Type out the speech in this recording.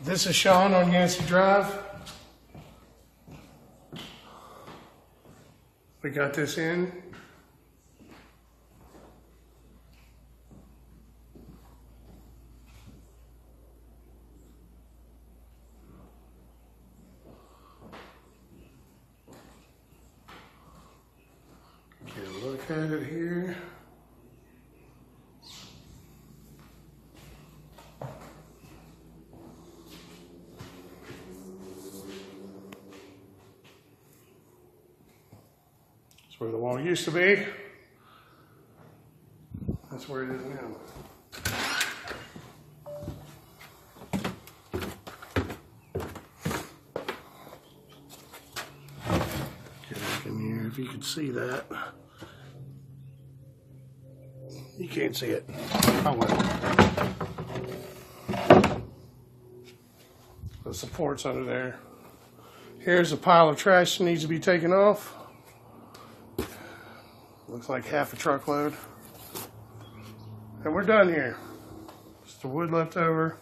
This is Sean on Yancey Drive. We got this in. Get a look at it here. That's where the wall used to be. That's where it is now. Get up in here if you can see that. You can't see it. Oh well. The support's under there. Here's a pile of trash that needs to be taken off. Looks like half a truckload. And we're done here. Just the wood left over.